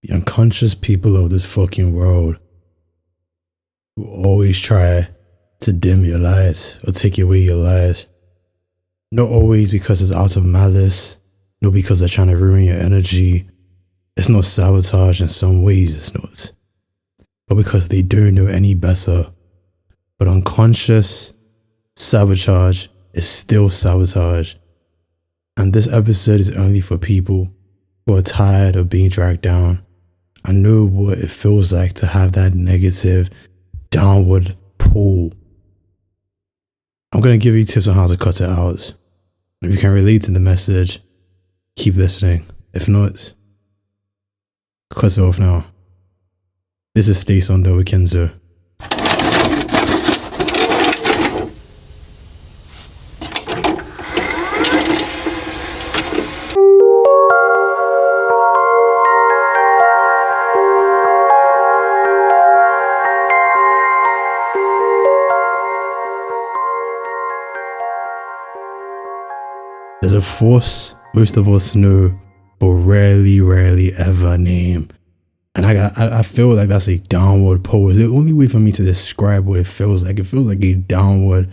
The unconscious people of this fucking world will always try to dim your lights or take away your lights. Not always because it's out of malice, not because they're trying to ruin your energy. It's not sabotage in some ways, it's not. But because they don't know any better. But unconscious sabotage is still sabotage. And this episode is only for people who are tired of being dragged down. I know what it feels like to have that negative downward pull. I'm going to give you tips on how to cut it out. If you can relate to the message, keep listening. If not, cut it off now. This is Stay Sonder with Kenzo. There's a force most of us know, but rarely ever name. And I feel like that's a downward pull. It's the only way for me to describe what it feels like. It feels like a downward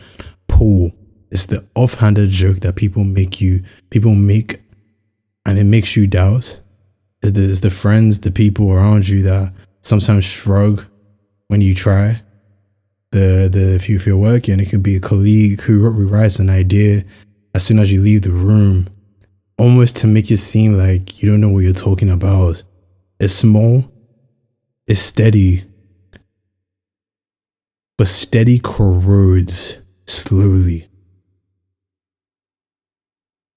pull. It's the offhanded joke that people make, and it makes you doubt. It's the friends, the people around you that sometimes shrug when you try. If you're working, it could be a colleague who writes an idea as soon as you leave the room, almost to make it seem like you don't know what you're talking about. It's small, it's steady, but steady corrodes slowly.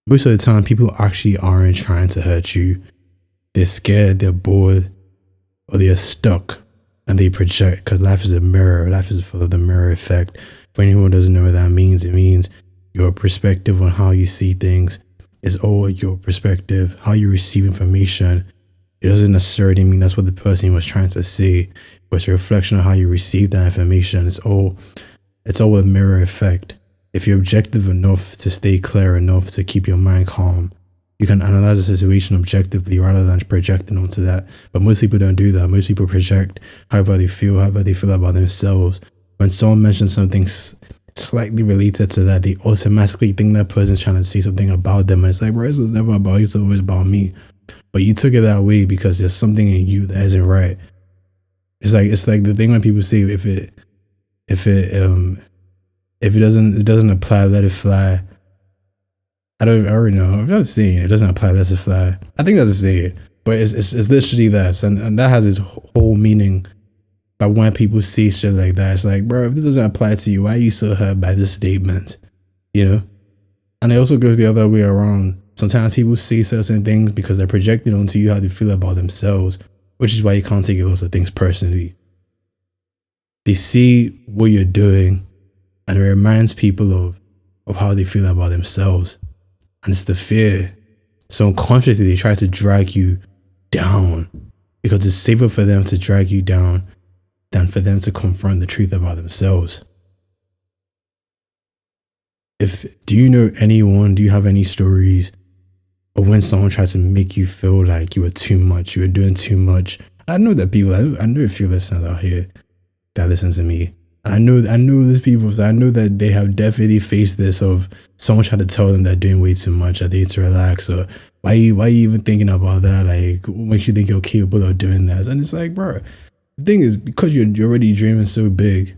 Most of the time, people actually aren't trying to hurt you. They're scared, they're bored, or they're stuck, and they project, because life is a mirror. Life is full of the mirror effect. For anyone who doesn't know what that means, it means your perspective on how you see things is all your perspective. How you receive information, it doesn't necessarily mean that's what the person was trying to say, but it's a reflection of how you receive that information. It's all a mirror effect. If you're objective enough to stay clear enough to keep your mind calm, you can analyze the situation objectively rather than projecting onto that. But most people don't do that. Most people project however they feel about themselves. When someone mentions something slightly related to that, they automatically think that person's trying to say something about them. And it's like, bro, this is never about you, it's always about me. But you took it that way because there's something in you that isn't right. It's like the thing when people say if it doesn't apply, let it fly. I already know. I'm not saying it doesn't apply, let it fly. I think that's a saying, but it's literally that, and that has its whole meaning. But when people say shit like that, it's like, bro, if this doesn't apply to you, why are you so hurt by this statement? You know? And it also goes the other way around. Sometimes people say certain things because they're projecting onto you how they feel about themselves, which is why you can't take a lot of things personally. They see what you're doing, and it reminds people of how they feel about themselves. And it's the fear. So unconsciously, they try to drag you down because it's safer for them to drag you down than for them to confront the truth about themselves. Do you know anyone, do you have any stories of when someone tried to make you feel like you were too much, you were doing too much? I know that people, I know a few listeners out here that listen to me. And I know these people, so I know that they have definitely faced this of someone trying to tell them they're doing way too much, or they need to relax, or why are you even thinking about that? Like, what makes you think you're capable of doing that? And it's like, bro, the thing is, because you're already dreaming so big,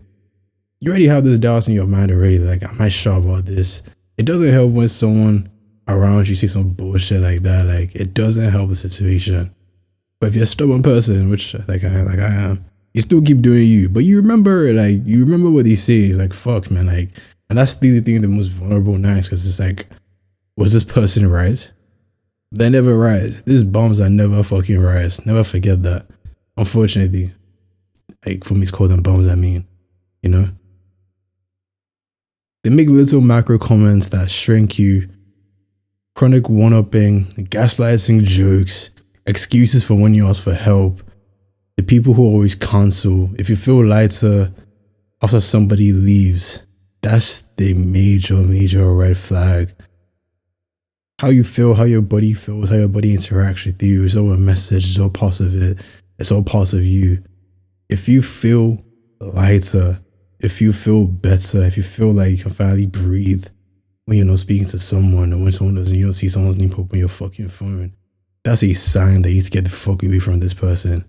you already have this doubts in your mind already, like, am I sure about this? It doesn't help when someone around you say some bullshit like that. Like, it doesn't help the situation. But if you're a stubborn person, which like I am, you still keep doing you. But you remember what they say. It's like, fuck, man. Like, and that's the thing, the most vulnerable nights, because it's like, was this person right? They never rise. These bombs are never fucking rise. Never forget that. Unfortunately. Like, for me to call them bombs, I mean, you know? They make little macro comments that shrink you. Chronic one-upping, gaslighting jokes, excuses for when you ask for help. The people who always cancel. If you feel lighter after somebody leaves, that's the major red flag. how you feel, how your body feels, how your body interacts with you. It's all a message. It's all part of it. It's all part of you. If you feel lighter, if you feel better, if you feel like you can finally breathe when you're not speaking to someone, or when someone doesn't, you don't see someone's name pop on your fucking phone, that's a sign that you need to get the fuck away from this person.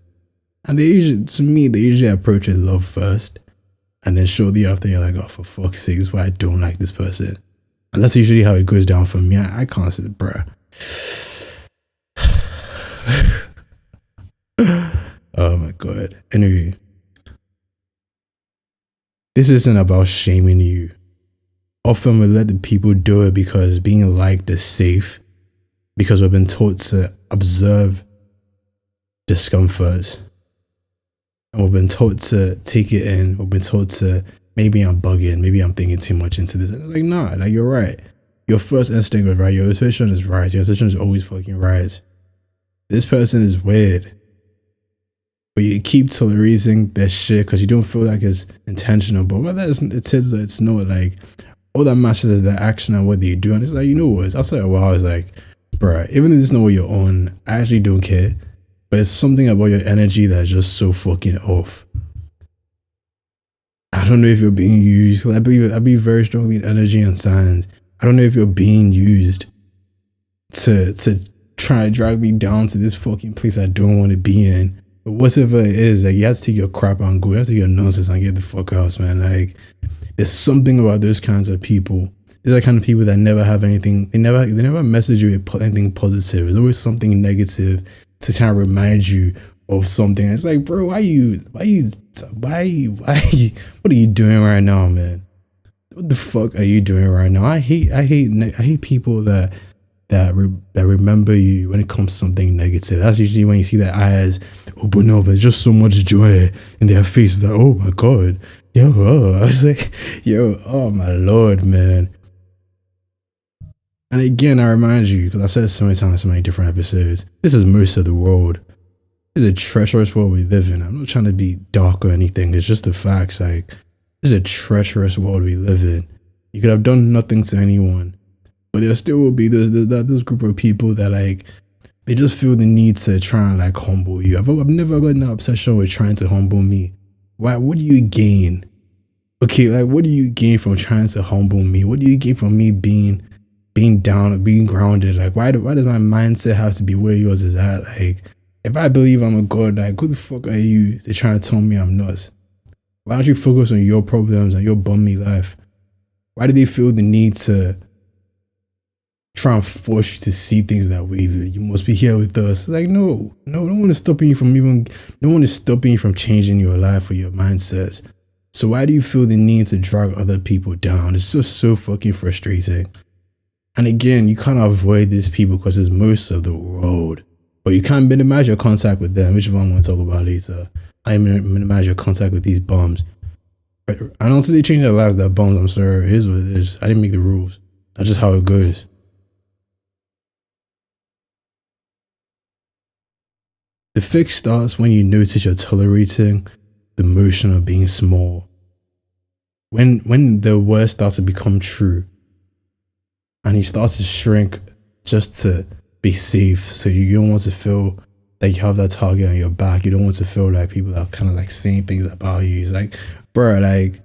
And they usually, to me, they usually approach it love first. And then shortly after, you're like, oh, for fuck's sake, this is why I don't like this person. And that's usually how it goes down for me. I can't say, bruh. Oh my God. Anyway, this isn't about shaming you. Often we let the people do it because being liked is safe, because we've been taught to observe discomfort. And we've been taught to take it in. We've been taught to, maybe I'm bugging, maybe I'm thinking too much into this. And it's like, nah, like you're right. Your first instinct was right. Your intuition is right. Your intuition is always fucking right. This person is weird. But you keep tolerating that shit because you don't feel like it's intentional. But whether it is or it's not, like, all that matters is the action and what they do. And it's like, you know what? After a while, it's like, bruh, even if it's not what you're on, I actually don't care. But it's something about your energy that's just so fucking off. I don't know if you're being used. I believe very strongly in energy and signs. I don't know if you're being used to try to drag me down to this fucking place I don't want to be in. But whatever it is, like, you have to take your crap and go. You have to take your nonsense and get the fuck out, man. Like, there's something about those kinds of people. They're the kind of people that never have anything. They never message you with anything positive. There's always something negative to try to remind you of something. It's like, bro, what are you doing right now, man? What the fuck are you doing right now? I hate people that remember you when it comes to something negative. That's usually when you see their eyes open up. There's just so much joy in their face. Like, oh my God, yo, I was like, yo, oh my Lord, man. And again, I remind you, because I've said it so many times, so many different episodes, this is most of the world. It's a treacherous world we live in. I'm not trying to be dark or anything. It's just the facts. Like, this is a treacherous world we live in. You could have done nothing to anyone, but there still will be those group of people that, like, they just feel the need to try and, like, humble you. I've never gotten that obsession with trying to humble me. Why? What do you gain? Okay, like, what do you gain from trying to humble me? What do you gain from me being down or being grounded? Like, why does my mindset have to be where yours is at? Like, if I believe I'm a god, like, who the fuck are you to try and tell me I'm nuts? Why don't you focus on your problems and your bummy life? Why do they feel the need to try and force you to see things that way? That you must be here with us. It's like, no one is stopping you from changing your life or your mindsets. So why do you feel the need to drag other people down? It's just so fucking frustrating. And again, you can't avoid these people because it's most of the world. But you can't minimize your contact with them, which is what I'm going to talk about later. I minimize your contact with these bums. And until they change their lives, they're bums. I'm sorry. It is what it is. I didn't make the rules. That's just how it goes. The fix starts when you notice you're tolerating the motion of being small. When the worst starts to become true, and he starts to shrink just to be safe. So you don't want to feel like you have that target on your back. You don't want to feel like people are kind of like saying things about you. It's like, bro, like,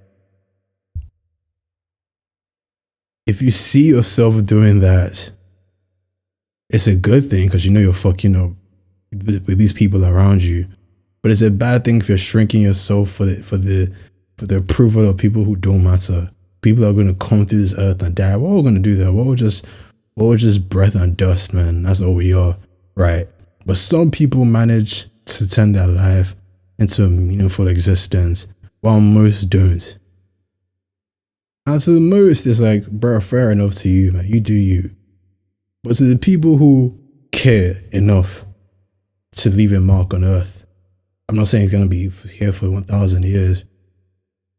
if you see yourself doing that, it's a good thing because you know you're fucking up with these people around you. But it's a bad thing if you're shrinking yourself for the approval of people who don't matter. People are going to come through this earth and die. What are we going to do there? We're just breath and dust, man. That's all we are, right? But some people manage to turn their life into a meaningful existence, while most don't. And to the most, it's like, bro, fair enough to you, man. You do you. But to the people who care enough to leave a mark on earth, I'm not saying it's going to be here for 1,000 years,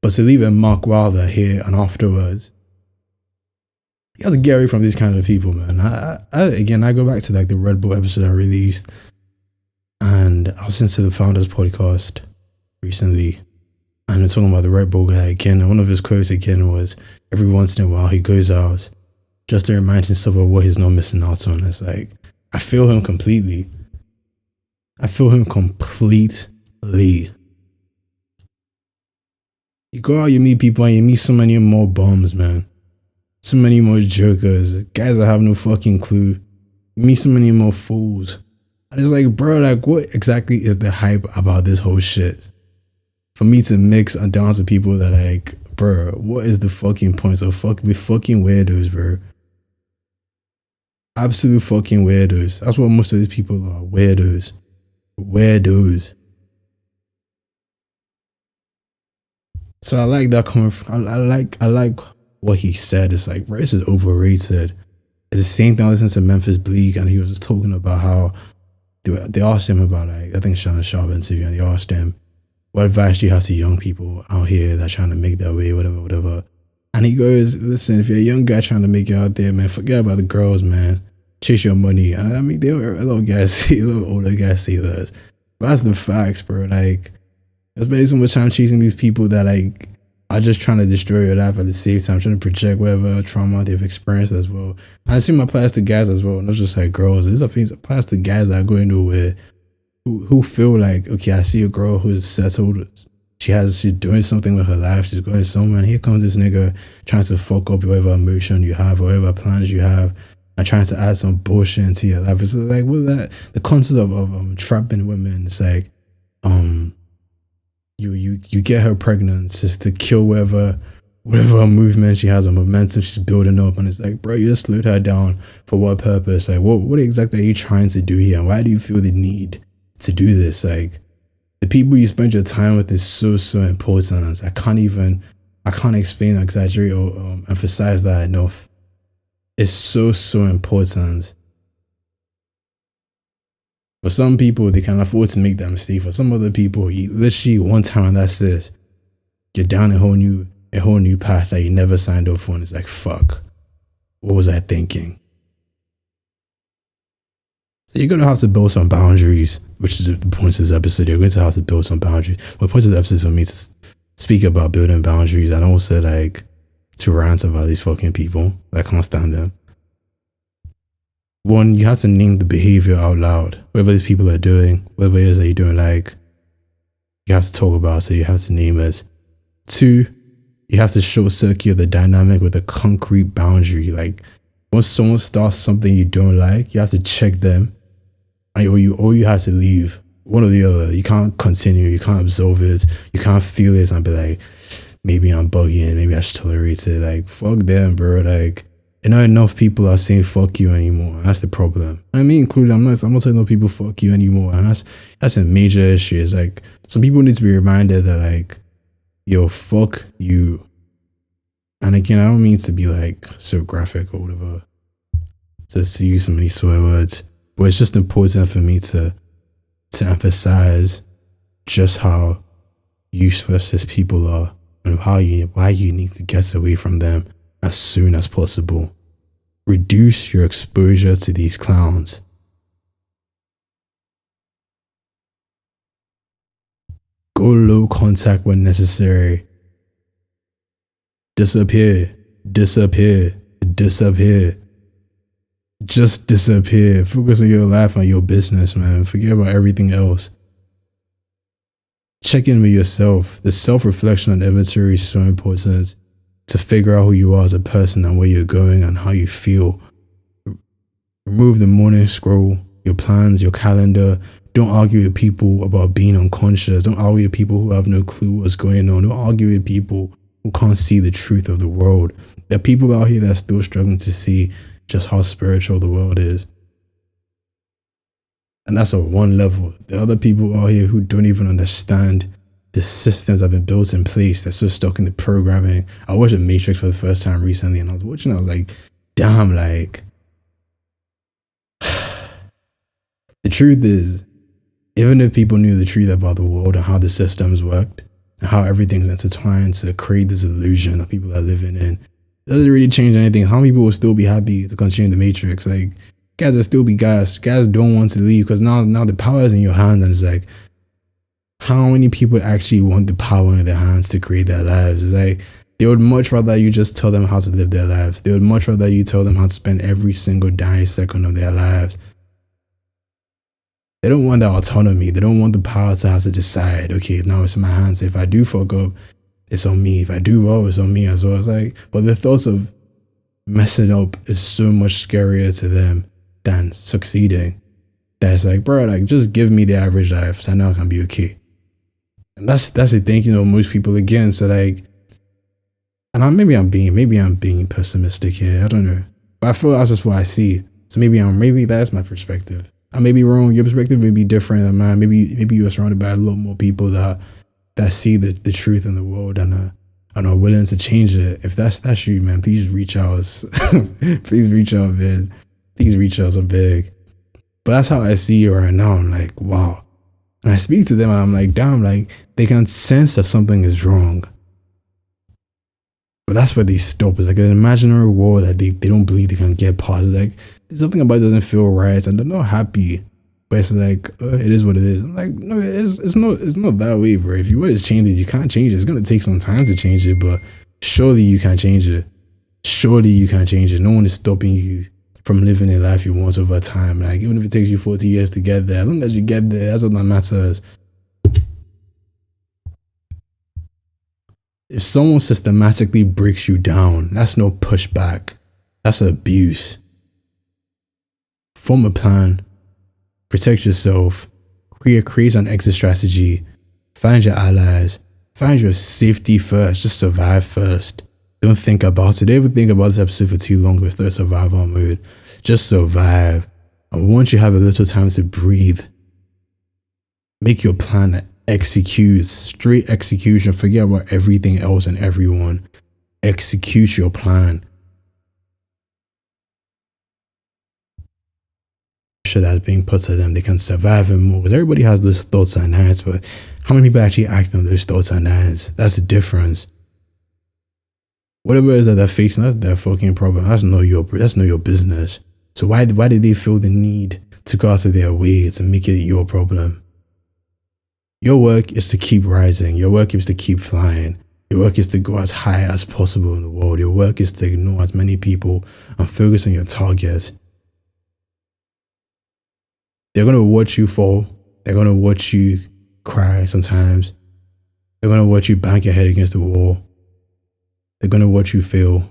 but to leave a mark while they're here and afterwards, you have to get away from these kinds of people, man. I go back to like the Red Bull episode I released, and I was listening to the Founders podcast recently, and they're talking about the Red Bull guy again, and one of his quotes again was, every once in a while he goes out just to remind himself of what he's not missing out on. It's like, I feel him completely. I feel him completely. You go out, you meet people, and you meet so many more bums, man. So many more jokers, guys that have no fucking clue. You meet so many more fools. And it's like, bro, like, what exactly is the hype about this whole shit? For me to mix and dance with people that, like, bro, what is the fucking point? So we fucking weirdos, bro. Absolute fucking weirdos. That's what most of these people are. Weirdos. Weirdos. So I like that coming from, I like what he said. It's like, bro, this is overrated. It's the same thing I listened to Memphis Bleak, and he was just talking about how they asked him about, like, I think Shannon Sharp interview, and they asked him, what advice do you have to young people out here that are trying to make their way, whatever. And he goes, listen, if you're a young guy trying to make it out there, man, forget about the girls, man. Chase your money. And I mean, a little older guys say that. But that's the facts, bro. Like, there's been so much time chasing these people that, like, are just trying to destroy your life at the same time, trying to project whatever trauma they've experienced as well. And I see my applies to guys as well, not just like girls. There's applies to guys that are going nowhere, who feel like, okay, I see a girl who's settled. She's doing something with her life. She's going somewhere. And here comes this nigga trying to fuck up whatever emotion you have, or whatever plans you have, and trying to add some bullshit into your life. It's like, what that? The concept of trapping women. It's like, you get her pregnant just to kill whatever movement she has, or momentum she's building up. And it's like, bro, you just slowed her down for what purpose? Like, what exactly are you trying to do here? And why do you feel the need to do this? Like, the people you spend your time with is so important. I can't explain, exaggerate, or emphasize that enough. It's so important. For some people, they can afford to make that mistake. For some other people, you literally one time and that's it. You're down a whole new path that you never signed up for, and it's like, fuck, what was I thinking? So you're gonna have to build some boundaries, which is the point of this episode. You're going to have to build some boundaries. The point of the episode is for me to speak about building boundaries, and also, like, to rant about these fucking people. I can't stand them. One, you have to name the behavior out loud. Whatever these people are doing, whatever it is that you're doing, like, you have to talk about it, so you have to name it. Two, you have to short circuit the dynamic with a concrete boundary. Like, once someone starts something you don't like, you have to check them, or you have to leave. One or the other. You can't continue. You can't absorb it. You can't feel it and be like, maybe I'm bugging, maybe I should tolerate it. Like, fuck them, bro. Like, not enough people are saying fuck you anymore. That's the problem. And I mean, including, I'm not telling no people fuck you anymore. And that's a major issue. It's like, some people need to be reminded that, like, yo, fuck you. And again, I don't mean to be, like, so graphic or whatever, to use so many swear words, but it's just important for me to emphasize just how useless these people are, and why you need to get away from them as soon as possible. Reduce your exposure to these clowns. Go low contact when necessary. Disappear. Just disappear. Focus on your life and your business, man. Forget about everything else. Check in with yourself. The self-reflection and inventory is so important to figure out who you are as a person and where you're going and how you feel. Remove the morning scroll, your plans, your calendar. Don't argue with people about being unconscious. Don't argue with people who have no clue what's going on. Don't argue with people who can't see the truth of the world. There are people out here that are still struggling to see just how spiritual the world is. And that's on one level. There are other people out here who don't even understand the systems that have been built in place. They're so stuck in the programming. I watched The Matrix for the first time recently, and I was watching, I was like, damn, like, the truth is, even if people knew the truth about the world and how the systems worked and how everything's intertwined to create this illusion that people are living in, it doesn't really change anything. How many people will still be happy to continue the Matrix? Like, guys will still be guys. Guys don't want to leave because now the power is in your hands, and it's like, how many people actually want the power in their hands to create their lives? It's like, They would much rather you just tell them how to live their lives. They would much rather you tell them how to spend every single dying second of their lives. They don't want that autonomy. They don't want the power to have to decide, okay, now it's in my hands. If I do fuck up, it's on me. If I do well, it's on me as well. It's like, but the thoughts of messing up is so much scarier to them than succeeding. That's like, bro, like just give me the average life so I know I can be okay. And that's the thinking of most people again. So like, and maybe I'm being pessimistic here. I don't know, but I feel that's just what I see. So maybe that's my perspective. I may be wrong. Your perspective may be different than mine. Maybe you're surrounded by a lot more people that see the truth in the world and are willing to change it. If that's you, man, please reach out. Please reach out, man. Please reach out so big. But that's how I see it right now. I'm like, wow. And I speak to them and I'm like, damn, like they can sense that something is wrong. But that's where they stop. It's like an imaginary wall that they don't believe they can get past. Like something about it doesn't feel right and they're not happy. But it's like, it is what it is. I'm like, no, it's not that way, bro. If you want to change it, you can't change it. It's going to take some time to change it, but surely you can change it. Surely you can change it. No one is stopping you from living the life you want over time. Like, even if it takes you 40 years to get there, as long as you get there, that's what that matters. If someone systematically breaks you down, that's no pushback. That's abuse. Form a plan. Protect yourself. Create an exit strategy. Find your allies. Find your safety first. Just survive first. Don't think about it. Don't even think about this episode for too long with the survival mode. Just survive. And once you have a little time to breathe, make your plan. Execute. Straight execution. Forget about everything else and everyone. Execute your plan. That's being put to them, they can survive and more, because everybody has those thoughts and hands, but how many people actually act on those thoughts and hands? That's the difference. Whatever it is that they're facing, that's their fucking problem. That's not your business. So why did they feel the need to go out of their way to make it your problem? Your work is to keep rising. Your work is to keep flying. Your work is to go as high as possible in the world. Your work is to ignore as many people and focus on your target. They're going to watch you fall. They're going to watch you cry sometimes. They're going to watch you bang your head against the wall. They're going to watch you fail.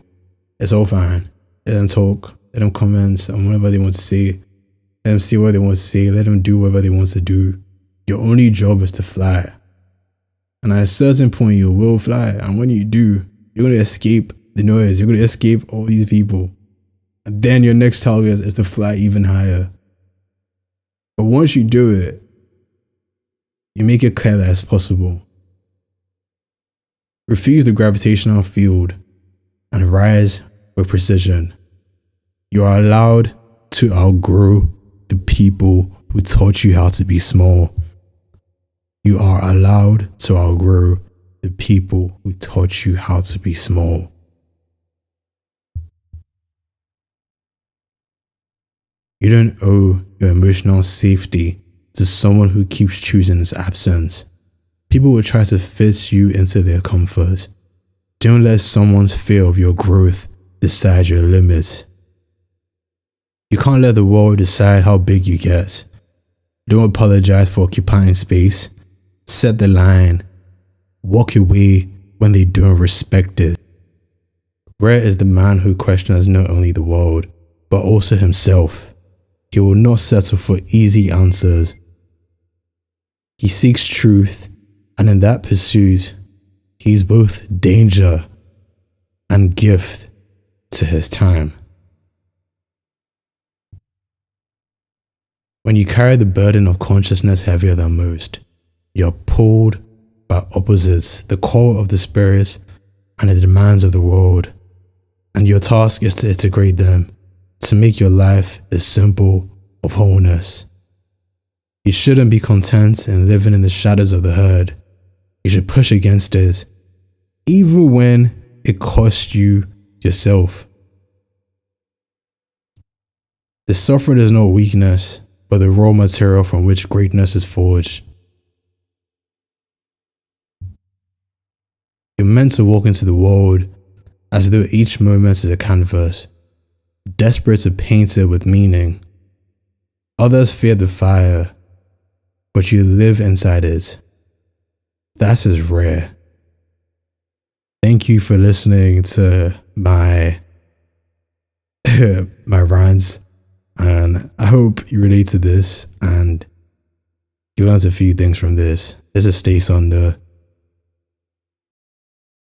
It's all fine. Let them talk. Let them comment on whatever they want to say. Let them see what they want to say. Let them do whatever they want to do. Your only job is to fly. And at a certain point, you will fly. And when you do, you're going to escape the noise. You're going to escape all these people. And then your next target is to fly even higher. But once you do it, you make it clear that it's possible. Refuse the gravitational field and rise with precision. You are allowed to outgrow the people who taught you how to be small. You are allowed to outgrow the people who taught you how to be small. You don't owe your emotional safety to someone who keeps choosing its absence. People will try to fit you into their comfort. Don't let someone's fear of your growth decide your limits. You can't let the world decide how big you get. Don't apologize for occupying space. Set the line. Walk away when they don't respect it. Rare is the man who questions not only the world, but also himself. He will not settle for easy answers. He seeks truth, and in that pursuit, he is both danger and gift to his time. When you carry the burden of consciousness heavier than most, you're pulled by opposites, the core of the spirit and the demands of the world, and your task is to integrate them, to make your life a symbol of wholeness. You shouldn't be content in living in the shadows of the herd. You should push against it, even when it costs you yourself. The suffering is not weakness, but the raw material from which greatness is forged. Your meant to walk into the world as though each moment is a canvas, desperate to paint it with meaning. Others fear the fire, but you live inside it. That's as rare. Thank you for listening to my my rants, and I hope you relate to this and you learned a few things from this. This is Stay Sonder.